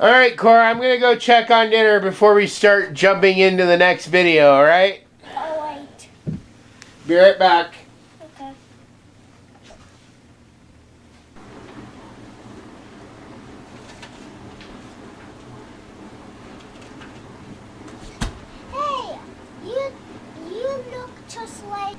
Alright, Korra, I'm going to go check on dinner before we start jumping into the next video, alright? Alright. Be right back. Okay. Hey, you look just like...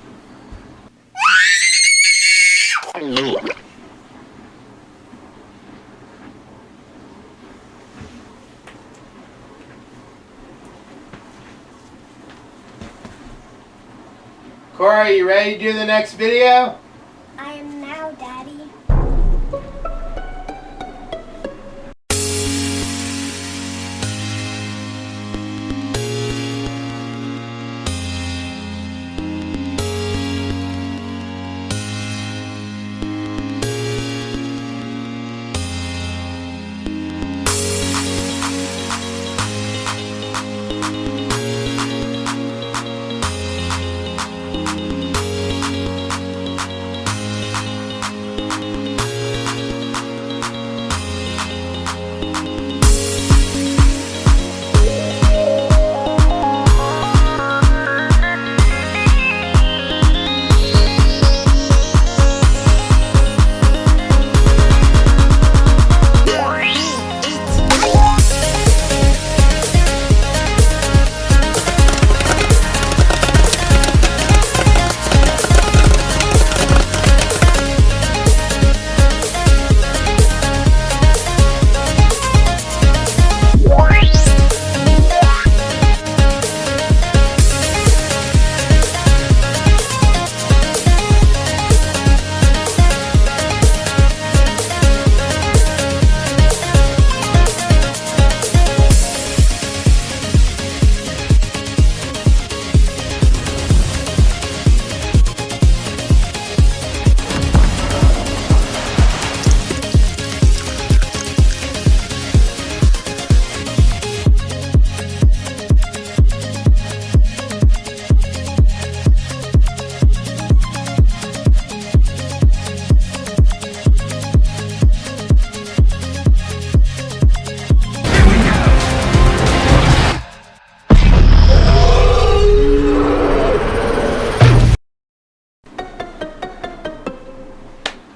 Korra, you ready to do the next video? I am now, Daddy.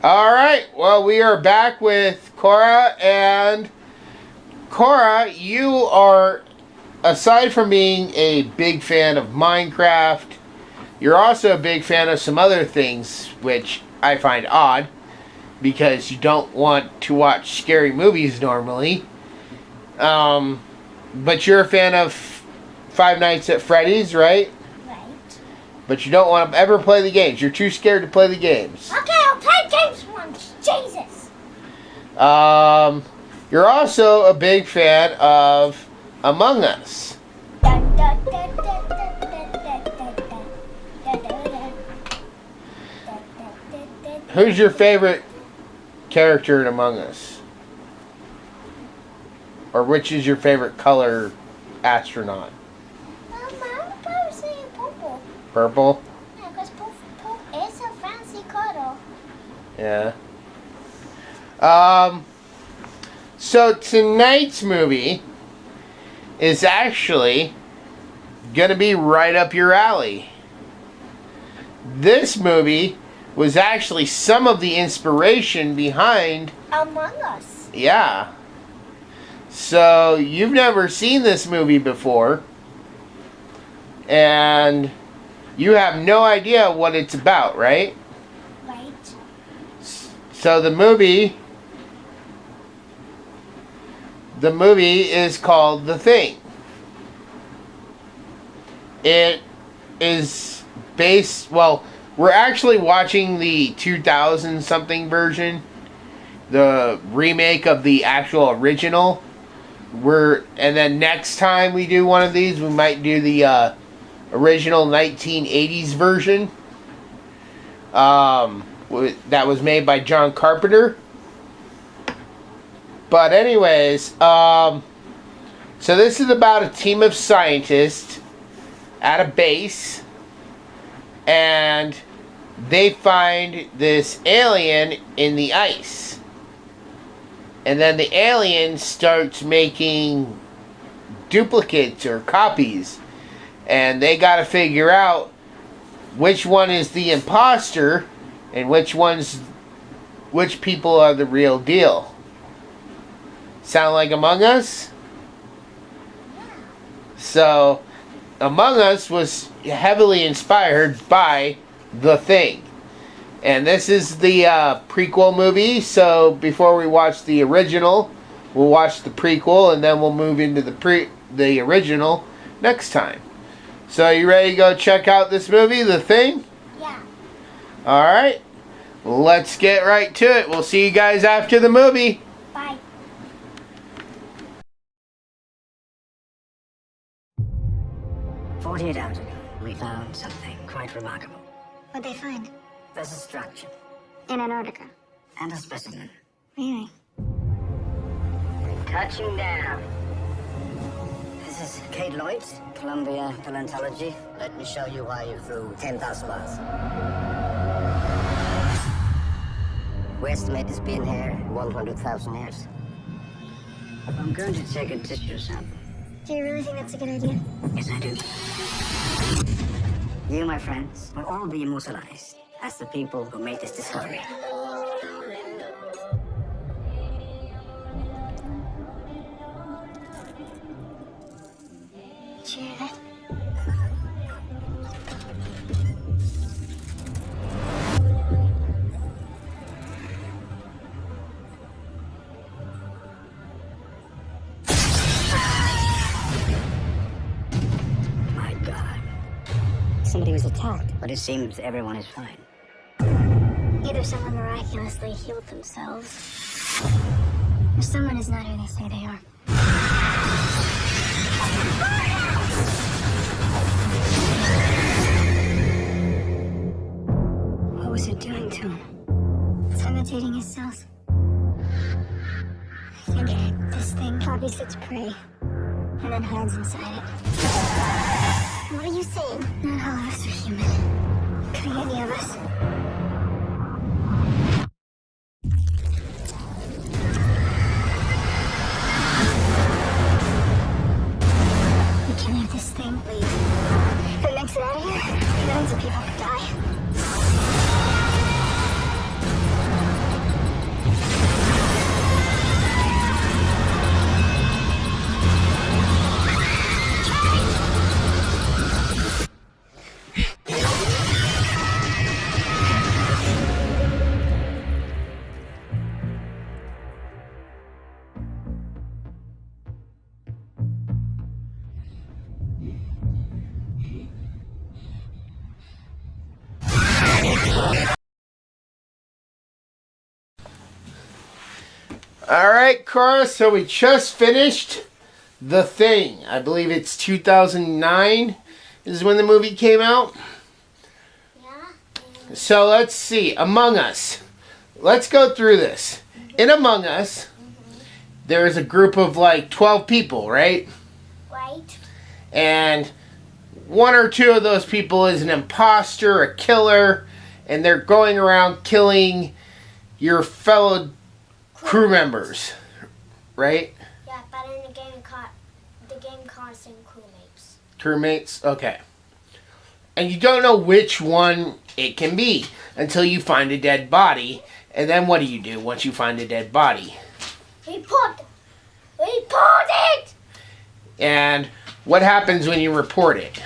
Alright, well, we are back with Korra, and Korra, you are, aside from being a big fan of Minecraft, you're also a big fan of some other things, which I find odd, because you don't want to watch scary movies normally. But you're a fan of Five Nights at Freddy's, right? Right. But you don't want to ever play the games. You're too scared to play the games. Okay, I'll play games once. Jesus. You're also a big fan of Among Us. Dun, dun, dun, dun, dun, dun, dun, dun, dun, dun, dun, dun. Who's your favorite character in Among Us? Or which is your favorite color astronaut? I'm probably saying purple. Purple? Yeah, because purple is a fancy color. Yeah. So tonight's movie is actually gonna be right up your alley. This movie was actually some of the inspiration behind Among Us. Yeah. So you've never seen this movie before, and you have no idea what it's about, right? Right. So the movie is called The Thing. It is based, well, we're actually watching the 2000 something version, the remake of the actual original. And then next time we do one of these, we might do the original 1980s version. That was made by John Carpenter. But anyways, so this is about a team of scientists at a base, and they find this alien in the ice. And then the alien starts making duplicates or copies. And they got to figure out which one is the imposter and which people are the real deal. Sound like Among Us? So, Among Us was heavily inspired by The Thing. And this is the prequel movie, so before we watch the original, we'll watch the prequel, and then we'll move into the original next time. So, you ready to go check out this movie, The Thing? Yeah. Alright, let's get right to it. We'll see you guys after the movie. Bye. "48 hours ago, we found something quite remarkable. What'd they find? There's a structure In Antarctica. and a specimen. Really? Touching down. This is Kate Lloyd, Columbia Paleontology. Let me show you why you threw 10,000 miles. We estimate it's been here 100,000 years. I'm going to take a tissue sample. Do you really think that's a good idea? Yes, I do. You, my friends, will all be immortalized as the people who made this discovery. Did you hear that? My God. Somebody was attacked. But it seems everyone is fine. Either someone miraculously healed themselves, or someone is not who they say they are. What was it doing to him? It's imitating his cells. I think this thing copies its prey and then hides inside it. What are you saying? Not all of us are human. Could be any of us. We can't let this thing leave. If it makes it out of here, millions of people could die. Alright, Korra, so we just finished The Thing. I believe it's 2009 is when the movie came out. Yeah? So let's see. Among Us. Let's go through this. In Among Us, there is a group of like 12 people, right? Right? And one or two of those people is an imposter, a killer, and they're going around killing your fellow crew members, right? Yeah, but in the game constant crewmates. Crewmates? Okay. And you don't know which one it can be until you find a dead body. And then what do you do once you find a dead body? Report it! And what happens when you report it?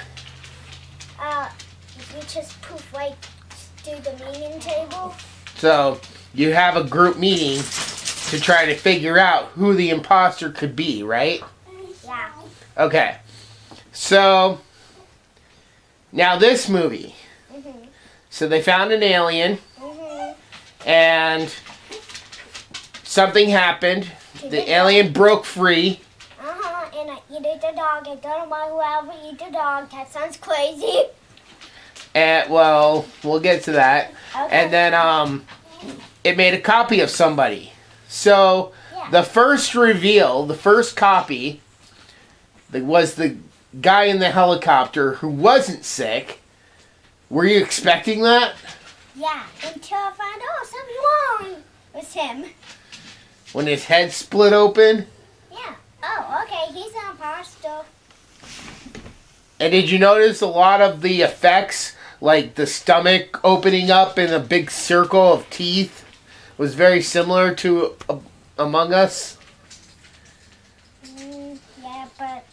You just poof right through the meeting table. So you have a group meeting to try to figure out who the imposter could be, right? Yeah. Okay. So now this movie. Mhm. So they found an alien Mhm. and something happened. The alien broke free. And I eat the dog. I don't know why whoever eat the dog. That sounds crazy. And well, we'll get to that. Okay. And then it made a copy of somebody. So Yeah. the first reveal, the first copy, was the guy in the helicopter who wasn't sick. Were you expecting that? Yeah. Until I found out something wrong with him. When his head split open. Yeah. Oh, okay. He's an imposter. And did you notice a lot of the effects, like the stomach opening up in a big circle of teeth, was very similar to Among Us? Yeah, but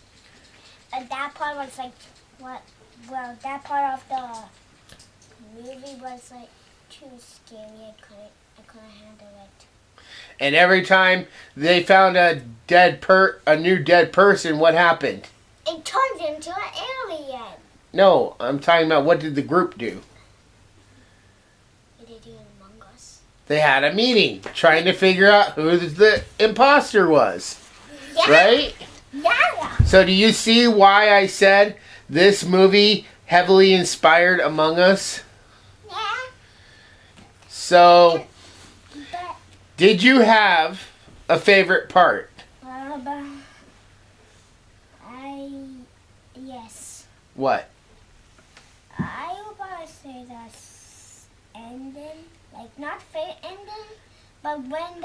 that part was like what? Well, that part of the movie was like too scary. I couldn't handle it. And every time they found a new dead person, what happened? It turned into an alien. No, I'm talking about what did the group do? What did they do in Among Us? They had a meeting trying to figure out who the imposter was. Yeah. Right? Yeah. So do you see why I said this movie heavily inspired Among Us? Yeah. So, But did you have a favorite part? yes. What? I would probably say that's ending, like not fate ending, but when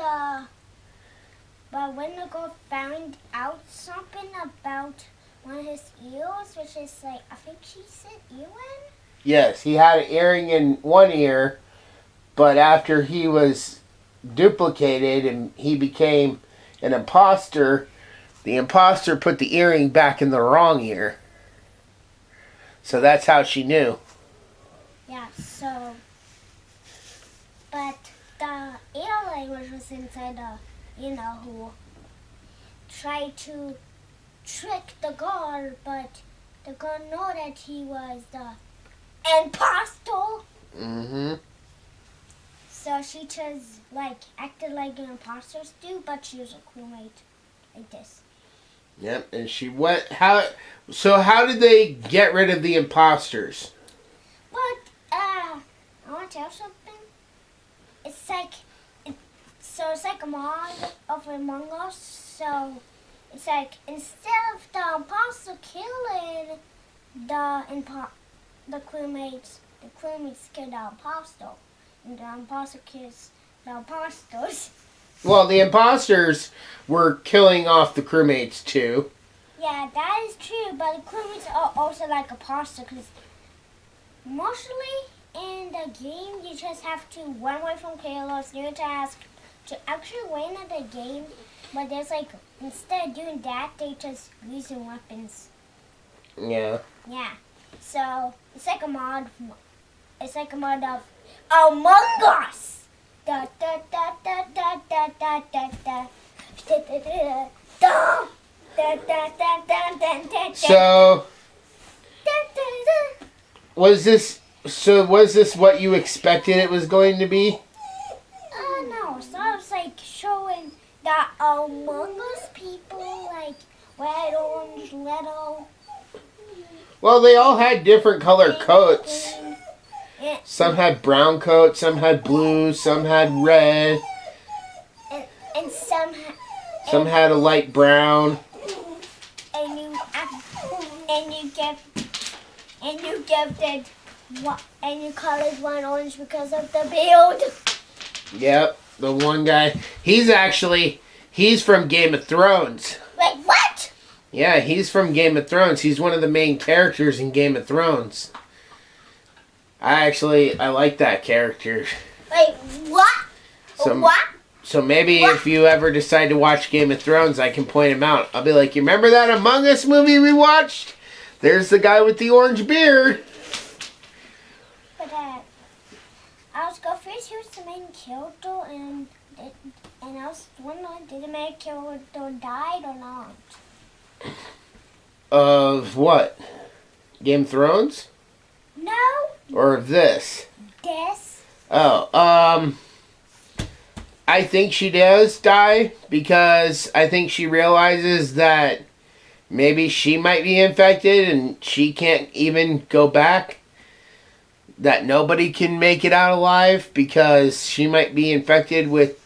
the girl found out something about one of his ears, which is like I think she said earring. Yes, he had an earring in one ear, but after he was duplicated and he became an imposter, the imposter put the earring back in the wrong ear. So that's how she knew. Yeah. So, but the alien which was inside who tried to trick the girl, but the girl knew that he was the imposter. Mm-hmm. So she just acted like an imposter do, but she was a crewmate like this. Yep, and she went. How did they get rid of the imposters? But I want to tell you something. It's like a mod of Among Us. So it's like instead of the imposter killing the crewmates kill the imposter, and the imposter kills the imposters. Well, the imposters were killing off the crewmates too. Yeah, that is true, but the crewmates are also like imposter because mostly in the game you just have to run away from chaos, new task to actually win at the game. But there's instead of doing that, they just using weapons. Yeah. Yeah. So it's like a mod. It's like a mod of Among Us. Da da da da da da da da da da da da da da da da. So was this what you expected it was going to be? No. So I was showing that Among Us people red, orange, little. Well, they all had different color coats. Yeah. Some had brown coats, some had blue, some had red. And some had a light brown. And you colored one orange because of the build. Yep, the one guy. He's from Game of Thrones. Wait, what? Yeah, he's from Game of Thrones. He's one of the main characters in Game of Thrones. I like that character. Wait, what? What? So maybe if you ever decide to watch Game of Thrones, I can point him out. I'll be like, you remember that Among Us movie we watched? There's the guy with the orange beard. But I was confused who's the main character, and I was wondering, did the main character died or not? Of what? Game of Thrones? No. Or of this? This. Oh, I think she does die because I think she realizes that maybe she might be infected and she can't even go back. That nobody can make it out alive because she might be infected with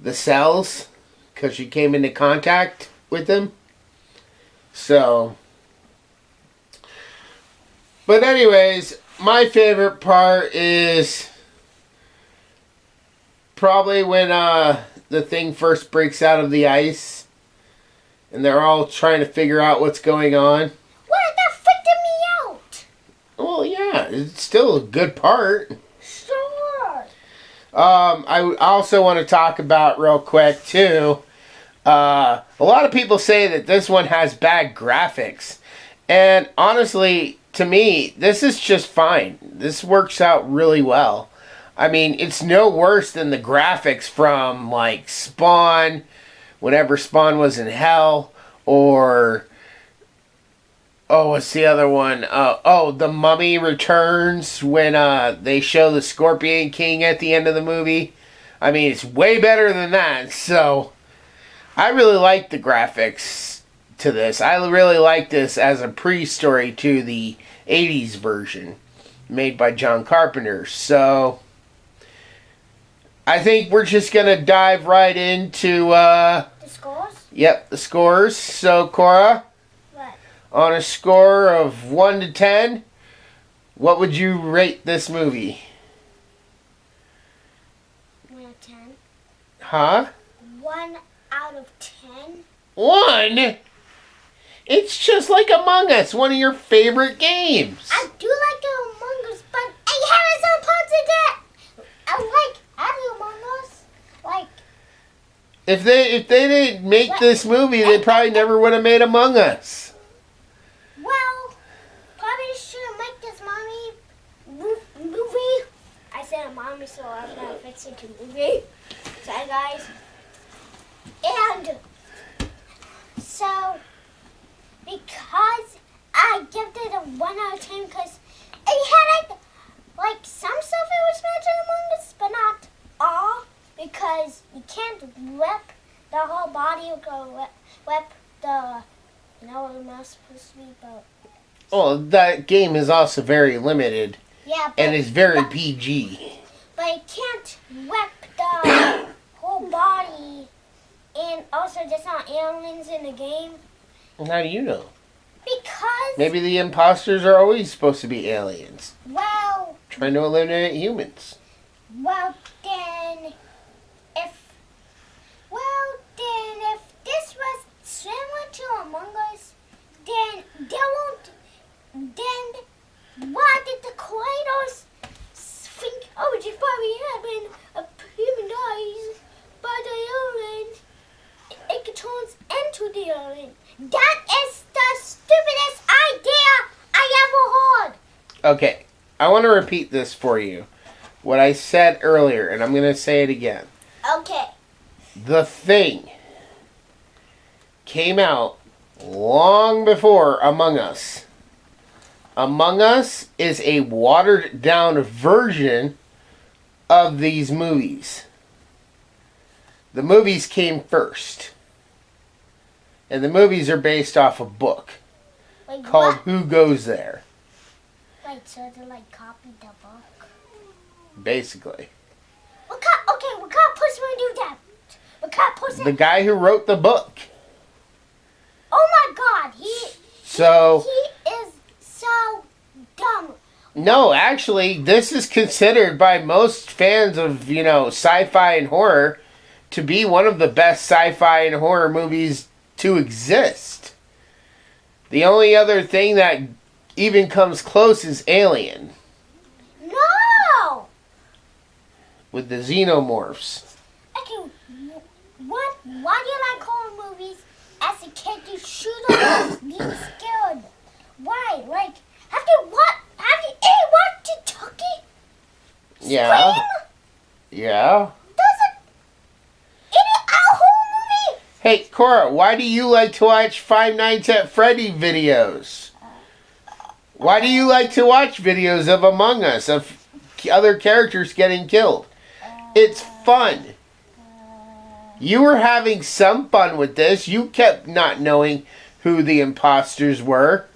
the cells because she came into contact with them. So, but anyways, my favorite part is probably when the thing first breaks out of the ice, and they're all trying to figure out what's going on. What? That freaked me out. Well, yeah, it's still a good part. Sure. I also want to talk about real quick too. A lot of people say that this one has bad graphics, and honestly, to me, this is just fine. This works out really well. I mean, it's no worse than the graphics from like Spawn, whenever Spawn was in hell, or what's the other one? The Mummy Returns, when they show the Scorpion King at the end of the movie. I mean, it's way better than that. So, I really like the graphics to this. I really like this as a pre-story to the 80s version made by John Carpenter. So, I think we're just going to dive right into... the scores? Yep, the scores. So, Korra, What? on a score of 1 to 10, what would you rate this movie? 1 out of 10. Huh? 1 out of 10? 1? It's just like Among Us, one of your favorite games. I do like the Among Us, but I haven't some parts of that. I like adding Among Us. Like, If they didn't make this movie, they probably never would have made Among Us. well, probably should make this movie. I said mommy, so I'm gonna fix it to movie. Sorry, guys. And so, because I give it a 1 out of 10, because it had like some stuff it was mentioned Among Us, but not all, because you can't whip the whole body. You go whip the, what am I supposed to be, but Well, that game is also very limited yeah, but, and is very PG. but you can't whip the whole body. And also, there's not aliens in the game. How do you know? Because, Maybe the imposters are always supposed to be aliens, well, trying to eliminate humans. then, if this was similar to Among Us, then why did the creators think, just probably happened, a human dies by the alien, it turns into the alien. That is the stupidest idea I ever heard. Okay, I want to repeat this for you. What I said earlier, and I'm going to say it again. Okay. The Thing came out long before Among Us. Among Us is a watered down version of these movies. The movies came first. And the movies are based off a book Wait, called what? Who Goes There, Wait, so they like copied the book? basically. What kind of person would do that? What kind of person? The guy who wrote the book. Oh my God, he is so dumb. No, actually, this is considered by most fans of, sci-fi and horror to be one of the best sci-fi and horror movies to exist. The only other thing that even comes close is Alien, No. with the xenomorphs. Okay, what? Why do you like horror movies? As a kid, you should have been scared. Why? Like, have you watched Chucky? Yeah. Scream? Yeah. A horror movie? Hey, Korra, why do you like to watch Five Nights at Freddy videos? Why do you like to watch videos of Among Us, of other characters getting killed? It's fun. You were having some fun with this. You kept not knowing who the imposters were,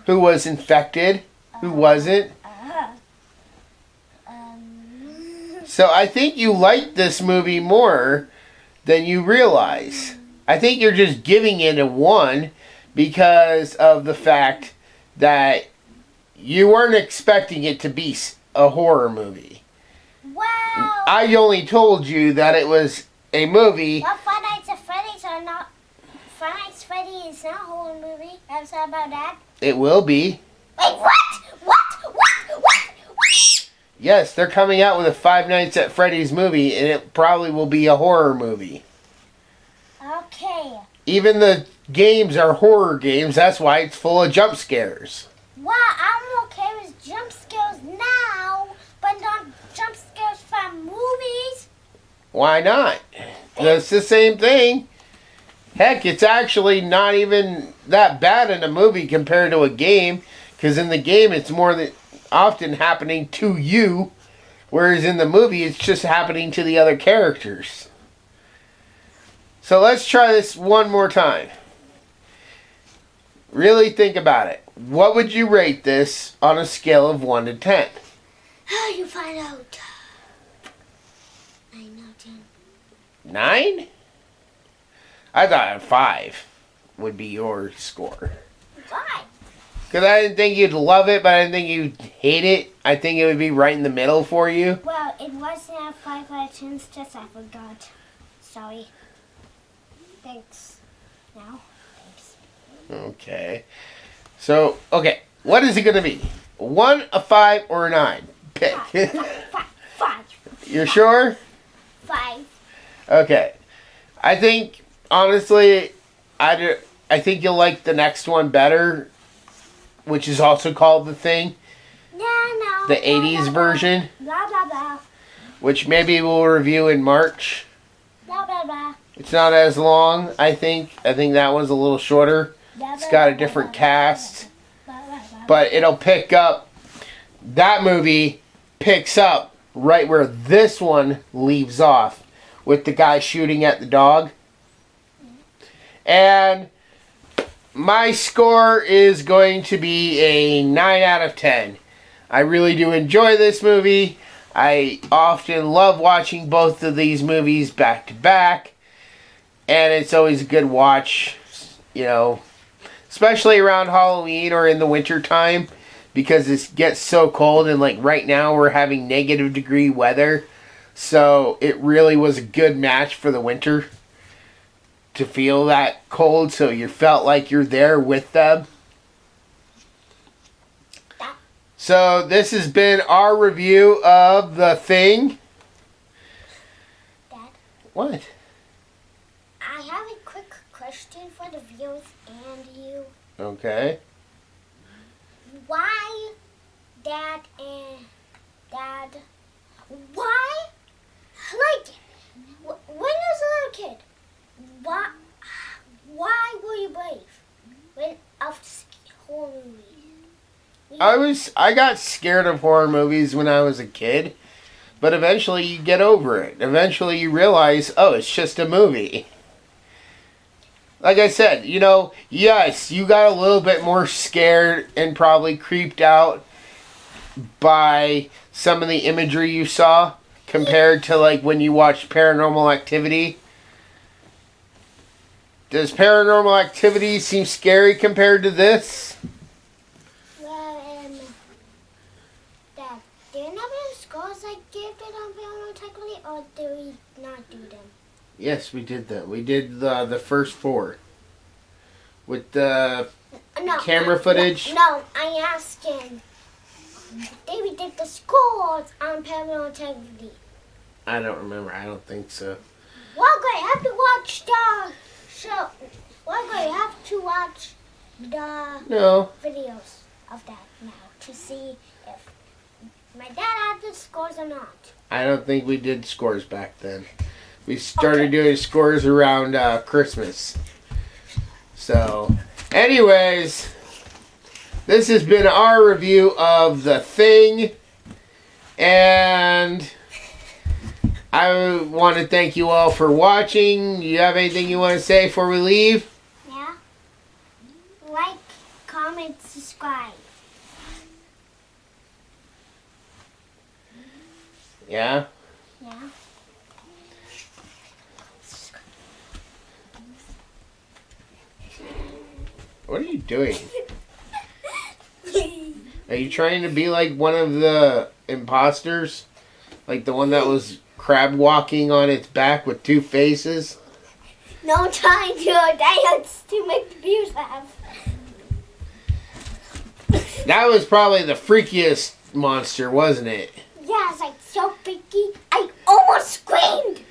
who was infected, who wasn't. So I think you like this movie more than you realize. I think you're just giving it a 1 because of the fact that you weren't expecting it to be a horror movie. Wow. I only told you that it was a movie. Well, Five Nights at Freddy's are not. Five Nights at Freddy's is not a horror movie. I'm sorry about that. It will be. Wait, what? Yes, they're coming out with a Five Nights at Freddy's movie, and it probably will be a horror movie. Okay. Even the games are horror games. That's why it's full of jump scares. Well, I'm okay with jump scares now, but not jump scares from movies. Why not? It's the same thing. Heck, it's actually not even that bad in a movie compared to a game, because in the game it's more than often happening to you, whereas in the movie it's just happening to the other characters. So let's try this one more time. Really think about it. What would you rate this on a scale of 1 to 10? How you find out? 9 out of 10. 9? I thought a 5 would be your score. Why? Because I didn't think you'd love it, but I didn't think you'd hate it. I think it would be right in the middle for you. Well, it wasn't a 5 out of 10, it's just I forgot. Sorry. Thanks. Now, thanks. Okay. So, okay. What is it going to be? 1, a 5, or a 9? Pick. Five. You're sure? 5. Okay. I think, honestly, I think you'll like the next one better, which is also called The Thing. No. The 80s version, Blah, blah, blah. which maybe we'll review in March. Blah, blah, blah. It's not as long, I think. I think that one's a little shorter. It's got a different cast. But it'll pick up, that movie picks up right where this one leaves off, with the guy shooting at the dog. And my score is going to be a 9 out of 10. I really do enjoy this movie. I often love watching both of these movies back to back. And it's always a good watch, you know, especially around Halloween or in the winter time, because it gets so cold, and like right now we're having -degree weather. So it really was a good match for the winter to feel that cold, so you felt like you're there with them. So this has been our review of The Thing. Dad, What? I have a quick question for the viewers and you. Okay. Why, Dad, why, like, when I was a little kid, why were you brave when of horror movies? I got scared of horror movies when I was a kid, but eventually you get over it. Eventually you realize, oh, it's just a movie. Like I said, you know, yes, you got a little bit more scared and probably creeped out by some of the imagery you saw compared to like when you watched Paranormal Activity. Does Paranormal Activity seem scary compared to this? Well, Dad, do you know the scores I gave it on Paranormal, or do we not do them? Yes, we did that. We did the first 4 with the camera footage. No, I'm asking. Did we did the scores on Paranormal Integrity? I don't remember. I don't think so. Well, great. Have to watch the show. Well, great. Have to watch the videos of that now to see if my dad had the scores or not. I don't think we did scores back then. We started doing scores around Christmas. So, anyways, this has been our review of The Thing. And I want to thank you all for watching. You have anything you want to say before we leave? Yeah. Like, comment, subscribe. Yeah? Yeah. What are you doing? Are you trying to be like one of the imposters? Like the one that was crab walking on its back with two faces. No, I'm trying to dance to make the views laugh. That was probably the freakiest monster, wasn't it? Yeah, it's like so freaky. I almost screamed.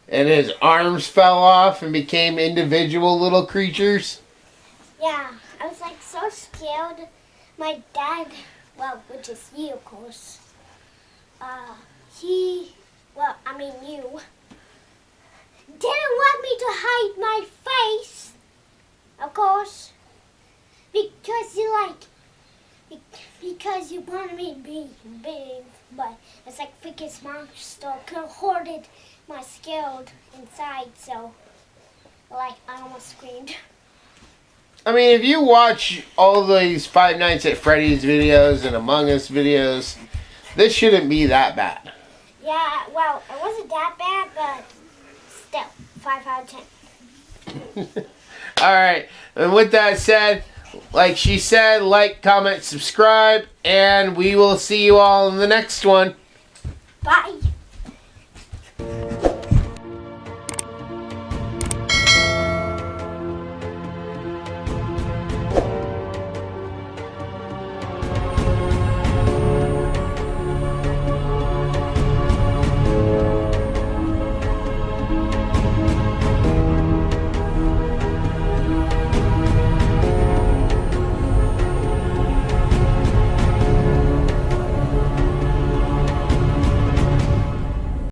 And his arms fell off and became individual little creatures. Yeah, I was like so scared. My dad, well, which is you, of course. You didn't want me to hide my face, of course, because you wanted me to be big, but it's like freaking monster could have hoarded my scared inside, so like I almost screamed. I mean, if you watch all these Five Nights at Freddy's videos and Among Us videos, this shouldn't be that bad. Yeah, well, it wasn't that bad, but still, 5 out of 10. Alright, and with that said, like she said, like, comment, subscribe, and we will see you all in the next one. Bye.